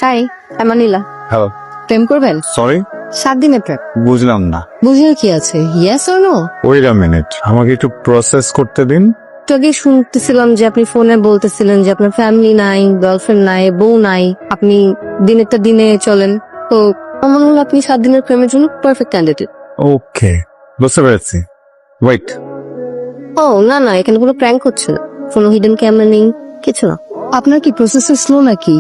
High, আমি নীলা। Hello, প্রেম করবেন? Sorry 7 দিনের প্রেম। বুঝলাম না। বুঝলে কি আছে, yes or no? Wait a minute, আমাকে একটু প্রসেস করতে দিন। একটু আগে শুনতেছিলাম যে আপনি ফোনে বলতেছিলেন যে আপনার ফ্যামিলি নাই, গার্লফ্রেন্ড নাই, বউ নাই, আপনি দিনেরটা দিনে চলেন। তো আমার মনে হলো আপনি 7 দিনের প্রেমের জন্য পারফেক্ট ক্যান্ডিডেট। ওকে, বুঝতে পেরেছি। ওয়েট, ও না না, এখানে কোনো প্র্যাঙ্ক হচ্ছে না, কোনো হিডেন ক্যামেরা নেই, কিছু না। আপনার কি প্রসেসর স্লো নাকি?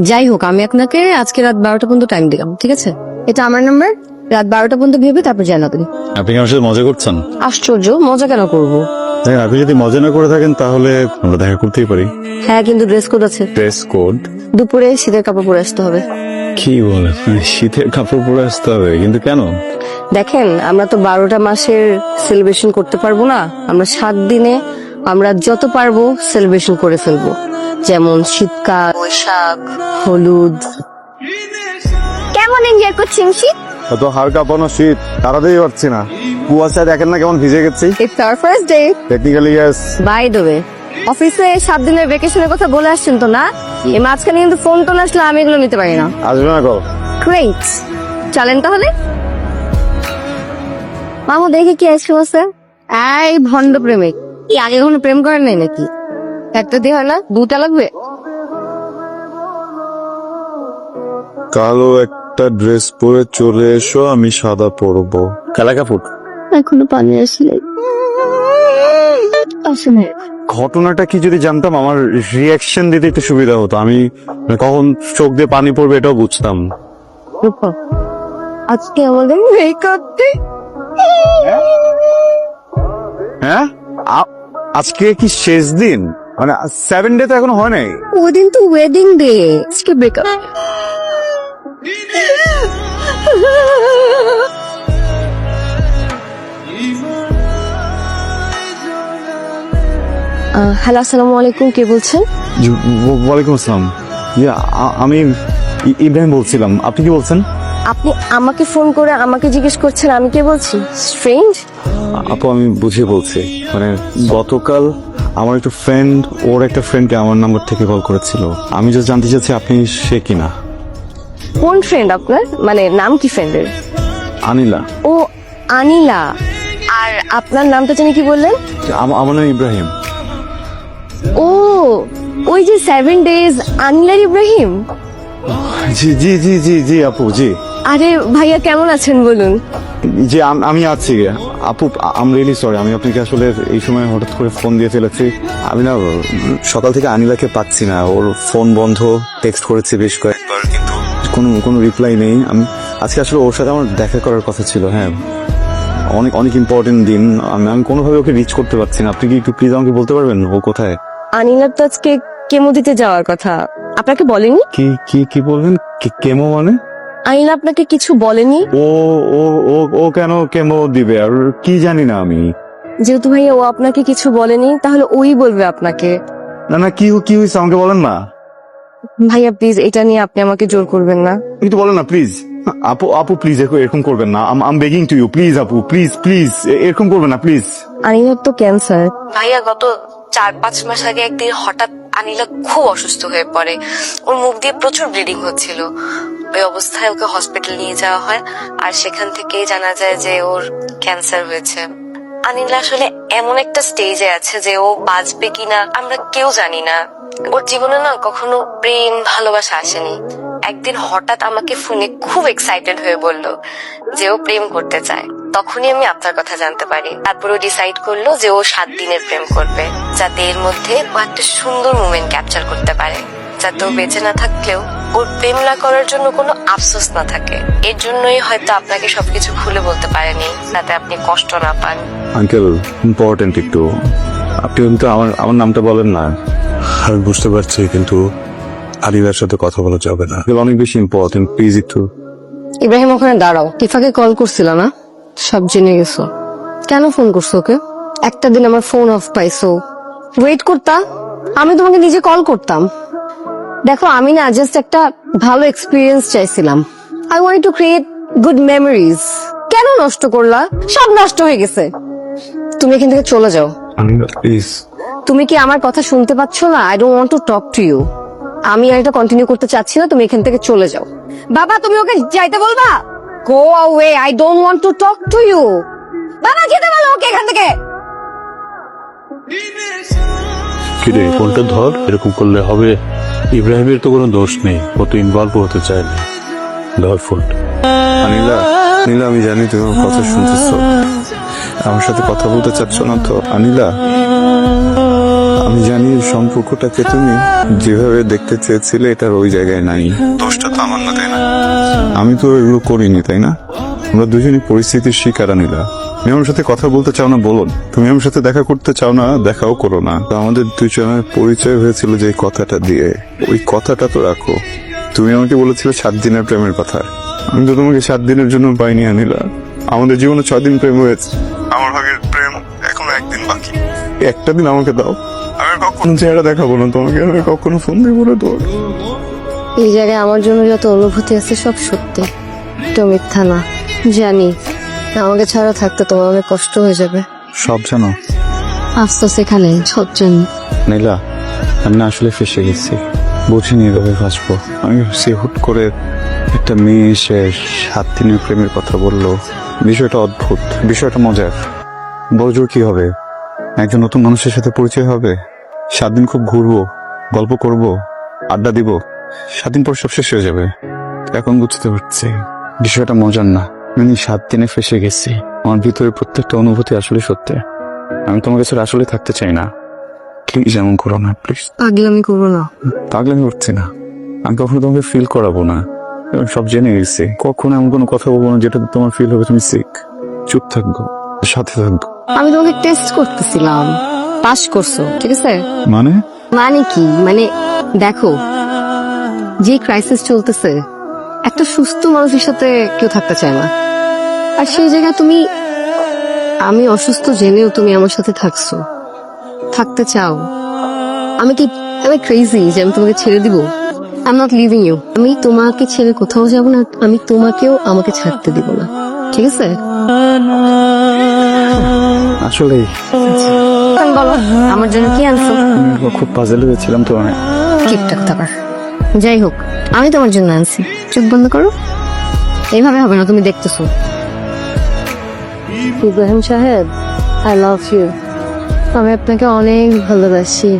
যাই হোক, আমি আপনাকে আজকে রাত 12টা পর্যন্ত টাইম দিলাম, ঠিক আছে? এটা আমার নাম্বার, রাত 12টা পর্যন্ত ভেবে তারপর জানাবেন। আপনি কি আমার সাথে মজা করছেন? আশ্চর্য, মজা কেন করবো? দেখেন, আপনি যদি মজা না করে থাকেন তাহলে আমরা দেখা করতেই পারি। হ্যাঁ, কিন্তু ড্রেস কোড আছে। Dress code? দুপুরে শীতের কাপড় পরে আসতে হবে। কি বলে, শীতের কাপড় পরে আসতে হবে? কিন্তু কেন? দেখেন, আমরা তো 12টা মাসের সেলিব্রেশন করতে পারবো না, আমরা 7 দিনে আমরা যত পারবো সেলিব্রেশন করে ফেলবো। যেমন শীতকাল, বৈশাখ, হলুদ। কেমন এনজয় করছেন শীত? এত হাড় কাঁপানো শীত তাড়াতাড়ি পারছি না। কুয়াশা দেখেন না কেমন ভিজে গেছি। It's our first day. Technically yes. By the way, অফিসে 7 দিনের ভ্যাকেশনের কথা বলে আসছেন তো না? এই মাঝখানে কিন্তু ফোন টোন আসলে আমি এগুলো নিতে পারি না। আসবে না কল? গ্রেট, চলেন তাহলে। মামু দেখে কি আইসক্রিম আছে? এই ভণ্ড প্রেমিক, কি আগে কোনো প্রেম করেন নাই নাকি? একটা দিয়ে হয় না, দুটা লাগবে? কালো একটা ড্রেস পরে চলে এসো, আমি সাদা পরবো। কালা কাপড়? এখনো পানি আসলে আসলে ঘটনাটা কি যদি জানতাম আমার রিয়াকশন দিতে একটু সুবিধা হতো। আমি কখন চোখ দিয়ে পানি পড়বে এটাও বুঝতাম। আজকে আমাদের মেকআপ ডে। হ্যাঁ, আজকে কি শেষ দিন? মানে 7 ডে তো এখনো হয় নাই। ওই দিন তো ওয়েডিং ডে, আজকে ব্রেকআপ। হ্যালো, আসসালামু আলাইকুম, কে বলছেন? ওয়ালাইকুম আসসালাম। আমি ইব্রাহিম বলছিলাম। আপনি কি বলছেন? আপনি আমাকে ফোন করে আমাকে জিজ্ঞেস করছেন আমি কে বলছি? স্ট্রেঞ্জ। আপু, আমি বুঝিয়ে বলছি। মানে গতকাল আমার একটা ফ্রেন্ড ওর একটা ফ্রেন্ডকে আমার নাম্বার থেকে কল করেছিল। আমি জাস্ট জানতে চাচ্ছি আপনি সে কিনা। কোন ফ্রেন্ড আপনার? মানে নাম কি ফ্রেন্ডের? আনিলা। ও আনিলা। আর আপনার নামটা জানি কি বললেন? আমার নাম ইব্রাহিম। ও, ওই যে 7 ডেজ আনিলার ইব্রাহিম। জি জি জি জি জি আপু, জি। আরে ভাইয়া, কেমন আছেন বলুন? জি আমি আছি আপু। আম রিয়েলি সরি, আমি আপনাকে আসলে এই সময় হঠাৎ করে ফোন দিয়ে ফেলেছি। আমি না সকাল থেকে আনিলাকে পাচ্ছি না, ওর ফোন বন্ধ। টেক্সট করেছি বেশ কয়েকবার, কিন্তু কোনো রিপ্লাই নেই। আমি আজকে আসলে ওর সাথে আমার দেখা করার কথা ছিল। হ্যাঁ, অনেক অনেক ইম্পর্টেন্ট দিন। আমি কোনোভাবে ওকে রিচ করতে পারছি না। আপনি কি একটু প্লিজ আমাকে বলতে পারবেন ও কোথায়? আনিলার তো আজকে কেমো দিতে যাওয়ার কথা, আপনাকে বলেনি? কি কি কি বলবেন? কেমো মানে? আনিলা আপনাকে কিছু বলেনি? ও ও ও ও কেন কেমো দিবে? আর কি জানি না আমি। যেহেতু ভাইয়া ও আপনাকে কিছু বলেনি, তাহলে ওই বলবে আপনাকে। না না, কি হয়েছে আমাকে বলেন না। ভাইয়া প্লিজ, এটা নিয়ে আপনি আমাকে জোর করবেন না। একটু বলেন না প্লিজ। আপু প্লিজ এরকম করবেন না। আম বেগিং টু ইউ, প্লিজ আপু, প্লিজ প্লিজ এরকম করবেন না প্লিজ। আনিলার তো ক্যান্সার। ভাইয়া গত 4-5 মাস আগে একদিন হঠাৎ আনিলা খুব অসুস্থ হয়ে পড়ে। ওর মুখ দিয়ে প্রচুর ব্লিডিং হচ্ছিল। ওই অবস্থায় ওকে হসপিটাল নিয়ে যাওয়া হয়, আর সেখান থেকেই জানা যায় যে ওর ক্যান্সার হয়েছে। আনিলা আসলে এমন একটা স্টেজে আছে যে ও বাঁচবে কিনা আমরা কেউ জানি না। ওর জীবনে না কখনো প্রেম ভালোবাসা আসেনি। একদিন হঠাৎ আমাকে ফোনে খুব এক্সাইটেড হয়ে বলল যে ও প্রেম করতে চায়। তখনই আমি আপনার কথা জানতে পারি। তারপর ও ডিসাইড করলো যে ও 7 দিনের প্রেম করবে, যাতে এর মধ্যে ও একটা সুন্দর মোমেন্ট ক্যাপচার করতে পারে, যাতে ও বেঁচে না থাকলেও ওর প্রেম না করার জন্য কোনো আফসোস না থাকে। এর জন্যই হয়তো আপনাকে সবকিছু খুলে বলতে পারেনি, যাতে আপনি কষ্ট না পান। আঙ্কেল, ইম্পর্টেন্ট একটু, আপনি কিন্তু আমার নামটা বলেন না। আমি বুঝতে পারছি, কিন্তু আলিলার সাথে কথা বলা যাবে না। অনেক বেশি ইম্পর্টেন্ট, প্লিজ একটু। ইব্রাহিম, ওখানে দাঁড়াও। ইফাকে কল করছিল না? সব জেনে গেছো। কেন ফোন করছো ওকে? একটা দিন আমার ফোন অফ পাইছো, ওয়েট করতা, আমি তোমাকে নিজে কল করতাম। দেখো, আমি না জাস্ট একটা ভালো এক্সপিরিয়েন্স চাইছিলাম। I want to create good memories. কেন নষ্ট করলা? সব নষ্ট হয়ে গেছে। তুমি এখান থেকে চলে যাও। আলিলা প্লিজ। তুমি কি আমার কথা শুনতে পাচ্ছ না? I don't want to talk to you. আমি আর এটা কন্টিনিউ করতে চাচ্ছি না, তুমি এখান থেকে চলে যাও। বাবা তুমি ওকে যাইতে বলবা? Go away, I don't want to talk to you. বাবা যেতে বলো ওকে এখান থেকে। কিরে ফোনটা ধর, এরকম করলে হবে? ইব্রাহিমের তো কোনো দোষ নেই, ও তো ইনভলভ হতে চায় না। ধর ফোনটা। নীলা, নীলা আমি জানি তুমি আমার কথা শুনতেছো, আমার সাথে কথা বলতে চাচ্ছ না তো। আনিলা, আমি জানি এই সম্পর্কটাকে তুমি যেভাবে দেখতে চেয়েছিলে এটার ওই জায়গায় নাই। দোষটা তো আমার না, তাই না? আমি তো এগুলো করিনি, তাই না? আমরা দুজনই পরিস্থিতির শিকার। আনিলা, তুমি আমার সাথে কথা বলতে চাও না বলো, তুমি আমার সাথে দেখা করতে চাও না দেখাও করো না। তো আমাদের দুজনের পরিচয় হয়েছিল যে কথাটা দিয়ে, ওই কথাটা তো রাখো। তুমি আমাকে বলেছিলে 7 দিনের প্রেমের কথা, আমি তো তোমাকে 7 দিনের জন্য পাইনি। আনিলা, আমাদের জীবনে 6 দিন প্রেম হয়েছে, আমার ভাগের প্রেম এখনো 1 দিন বাকি। একটা দিন আমাকে দাও, আমি কখনো চেহারা দেখাবো না তোমাকে, আমি কখনো ফোন দেবো না তোর। এই জায়গায় আমার জন্য যত অনুভূতি আছে সব সত্যি, তো মিথ্যা না। জানি আমাকে ছাড়া থাকতে তোমার অনেক কষ্ট হয়ে যাবে। সব জানো আস্তে সেখানে সব জানি। নীলা, আমি না আসলে ফেসে গেছি, বুঝিনি এভাবে ফাঁসবো। আমি ভাবছি হুট করে একটা মেয়ে এসে 7 দিনের প্রেমের কথা বললো। বিষয়টা অদ্ভুত, বিষয়টা মজার। বড়জোর কি হবে, একজন নতুন মানুষের সাথে পরিচয় হবে, 7 দিন খুব ঘুরবো, গল্প করব, আড্ডা দিব, 7 দিন পর সব শেষ হয়ে যাবে। এখন বুঝতে পারছি বিষয়টা মজার না। আমি 7 দিনে ফেসে গেছি, আমার ভিতরে প্রত্যেকটা অনুভূতি আসলে সত্যি। আমি তোমার কাছে আসলে থাকতে চাই না, প্লিজ এমন করো না, প্লিজ। পাগলামি করবো না। পাগলামি করছি না, আমি কখনো তোমাকে ফিল করাবো না, আমি সব জেনে গেছি। কখনো এমন কোনো কথা বলবো না যেটাতে তোমার ফিল হবে তুমি সিক। চুপ থাকবো, সাথে থাকবো। আমি তোমাকে টেস্ট করতেছিলাম, পাস করছো, ঠিক আছে? মানে মানে কি, মানে দেখো যে ক্রাইসিস চলতেছে, একটা সুস্থ মানুষের সাথে কেউ থাকতে চায় না। আর সেই জায়গায় তুমি, আমি অসুস্থ জেনেও তুমি আমার সাথে থাকছো, থাকতে চাও। আমি কি, আমি ক্রেজি যে আমি তোমাকে ছেড়ে দিব? I am not leaving you. আমি তোমাকে ছেড়ে কোথাও যাব না, আমি তোমাকেও আমাকে ছাড়তে দিব না, ঠিক আছে? আসলে বলো আমার জন্য কি আনছো? খুব পাজল হয়েছিলাম তো অনেক। ঠিকঠাক কথা পার। যাই হোক, আমি তোমার জন্য আনছি। চোখ বন্ধ করো, এইভাবে হবে না, তুমি দেখতেছো। ইব্রাহিম সাহেব, আই লাভ ইউ। আমি আপনাকে অনেক ভালোবাসি।